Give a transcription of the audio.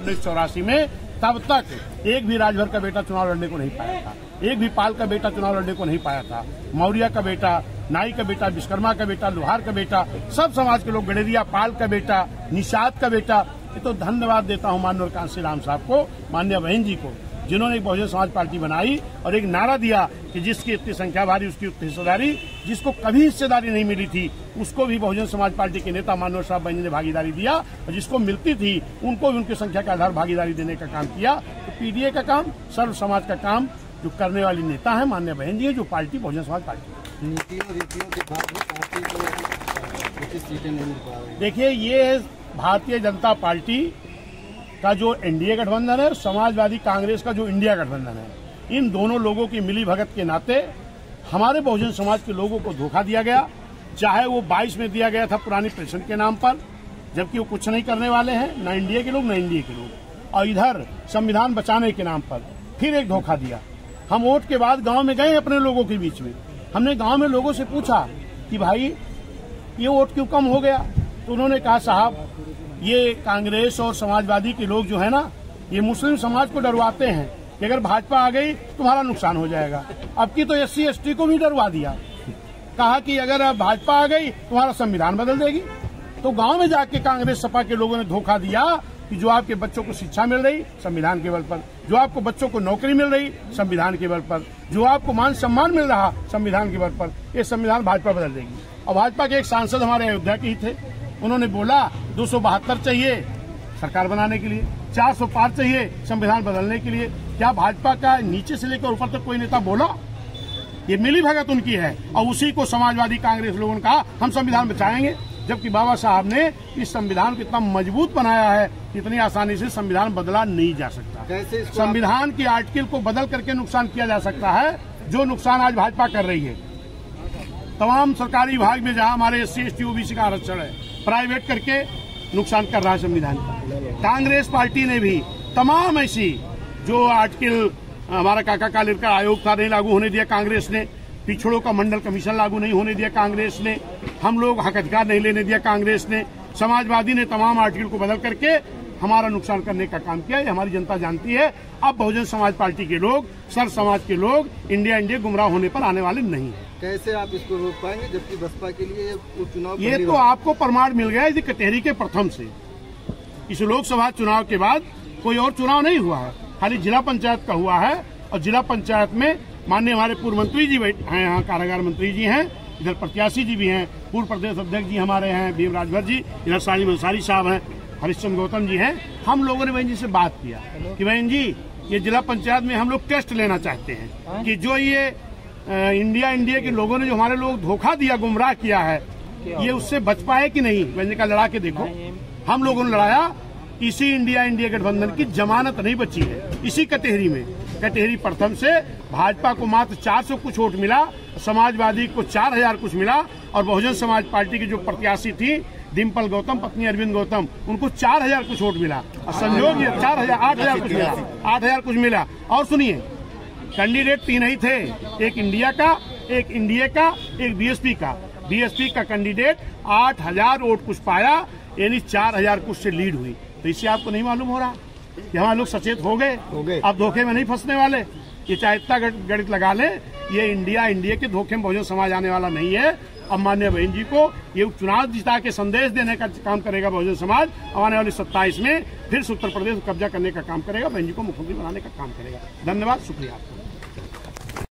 1984 में, तब तक एक भी राजभर का बेटा चुनाव लड़ने को नहीं पाया था, एक भी पाल का बेटा चुनाव लड़ने को नहीं पाया था। मौर्य का बेटा, नाई का बेटा, विश्वकर्मा का बेटा, लोहार का बेटा, सब समाज के लोग, गडेरिया पाल का बेटा, निषाद का बेटा। ये तो धन्यवाद देता हूँ माननीय कांसी राम साहब को, माननीय बहन जी को, जिन्होंने एक बहुजन समाज पार्टी बनाई और एक नारा दिया कि जिसकी इतनी संख्या भारी उसकी उतनी हिस्सेदारी। जिसको कभी हिस्सेदारी नहीं मिली थी उसको भी बहुजन समाज पार्टी के नेता माननीय साहब बहन जी ने भागीदारी दिया, और जिसको मिलती थी उनको भी उनकी संख्या के आधार भागीदारी देने का काम किया। तो पीडीए का काम, सर्व समाज का काम जो करने वाली नेता है माननीय बहन जी है, जो पार्टी बहुजन समाज पार्टी। नीतियों रीतियों के बाद पार्टी को कुछ सीटें नहीं मिल पा रही। देखिए, ये भारतीय जनता पार्टी का जो एनडीए गठबंधन है, समाजवादी कांग्रेस का जो इंडिया गठबंधन है, इन दोनों लोगों की मिली भगत के नाते हमारे बहुजन समाज के लोगों को धोखा दिया गया। चाहे वो 22 में दिया गया था पुरानी पेंशन के नाम पर, जबकि वो कुछ नहीं करने वाले हैं, न इंडिया के लोग न एनडीए के लोग, और इधर संविधान बचाने के नाम पर फिर एक धोखा दिया। हम वोट के बाद गांव में गए अपने लोगों के बीच में, हमने गांव में लोगों से पूछा कि भाई ये वोट क्यों कम हो गया, तो उन्होंने कहा साहब ये कांग्रेस और समाजवादी के लोग जो है ना, ये मुस्लिम समाज को डरवाते हैं कि अगर भाजपा आ गई तुम्हारा नुकसान हो जाएगा। अब की तो SC ST को भी डरवा दिया, कहा कि अगर भाजपा आ गई तुम्हारा संविधान बदल देगी। तो गांव में जाके कांग्रेस सपा के लोगों ने धोखा दिया कि जो आपके बच्चों को शिक्षा मिल रही संविधान के बल पर, जो आपको बच्चों को नौकरी मिल रही संविधान के बल पर, जो आपको मान सम्मान मिल रहा संविधान के बल पर, ये संविधान भाजपा बदल देगी। और भाजपा के एक सांसद हमारे अयोध्या के ही थे, उन्होंने बोला 272 चाहिए सरकार बनाने के लिए, 400 पार चाहिए संविधान बदलने के लिए। क्या भाजपा का नीचे से लेकर ऊपर तक कोई नेता बोला? ये मिली भगत उनकी है, और उसी को समाजवादी कांग्रेस लोगों ने कहा हम संविधान बचाएंगे, जबकि बाबा साहब ने इस संविधान को इतना मजबूत बनाया है, इतनी आसानी से संविधान बदला नहीं जा सकता। संविधान की आर्टिकल को बदल करके नुकसान किया जा सकता है, जो नुकसान आज भाजपा कर रही है। तमाम सरकारी विभाग में जहां हमारे SC ST OBC का आरक्षण है, प्राइवेट करके नुकसान कर रहा है संविधान का। कांग्रेस पार्टी ने भी तमाम ऐसी जो आर्टिकल, हमारा काका कालेर का आयोग था नहीं लागू होने दिया कांग्रेस ने, पिछड़ों का मंडल कमीशन लागू नहीं होने दिया कांग्रेस ने, हम लोग हक अधिकार नहीं लेने दिया कांग्रेस ने, समाजवादी ने तमाम आर्टिकल को बदल करके हमारा नुकसान करने का काम किया। ये हमारी जनता जानती है। अब बहुजन समाज पार्टी के लोग, सर्व समाज के लोग इंडिया गुमराह होने पर आने वाले नहीं है। कैसे आप इसको रोक पाएंगे, जबकि बसपा के लिए उपचुनाव? ये तो आपको प्रमाण मिल गया है कटहरी के प्रथम से। इस लोकसभा चुनाव के बाद कोई और चुनाव नहीं हुआ है, खाली जिला पंचायत का हुआ है, और जिला पंचायत में माननीय हमारे पूर्व मंत्री जी हैं, यहाँ कारागार मंत्री जी हैं, इधर प्रत्याशी जी भी हैं, पूर्व प्रदेश अध्यक्ष जी हमारे हैं भीम राजभर जी, इधर साजिद अंसारी साहब हैं, हरिश्चंद्र गौतम जी हैं। हम लोगों ने बहन जी से बात किया कि बहन जी ये जिला पंचायत में हम लोग टेस्ट लेना चाहते हैं कि जो ये इंडिया के लोगों ने जो हमारे लोग धोखा दिया, गुमराह किया है, ये उससे बच पाए कि नहीं। बहन जी का लड़ा के देखो, हम लोगों ने लड़ाया, इसी इंडिया गठबंधन की जमानत नहीं बची है। इसी कटहरी में, कटहरी प्रथम से भाजपा को मात्र 400 कुछ वोट मिला, समाजवादी को 4000 कुछ मिला, और बहुजन समाज पार्टी की जो प्रत्याशी थी डिम्पल गौतम, पत्नी अरविंद गौतम, उनको 4000 कुछ वोट मिला, और संयोग ये 8,000 कुछ मिला, 8,000 कुछ मिला। और सुनिए, कैंडिडेट 3 ही थे, एक इंडिया का, एक एनडीए का, एक बीएसपी का। बीएसपी का कैंडिडेट 8,000 वोट कुछ पाया, यानी 4,000 कुछ से लीड हुई। तो इससे आपको नहीं मालूम हो रहा कि हमारे लोग सचेत हो गए, अब धोखे में नहीं फंसने वाले। ये चाहे इतना गणित लगा ले, ये इंडिया के धोखे में बहुजन समाज आने वाला नहीं है। अब माननीय बहन जी को ये चुनाव जिता के संदेश देने का काम करेगा बहुजन समाज। आने वाले 27 में फिर उत्तर प्रदेश कब्जा करने का काम करेगा, बहन जी को मुख्यमंत्री बनाने का काम करेगा। धन्यवाद, शुक्रिया।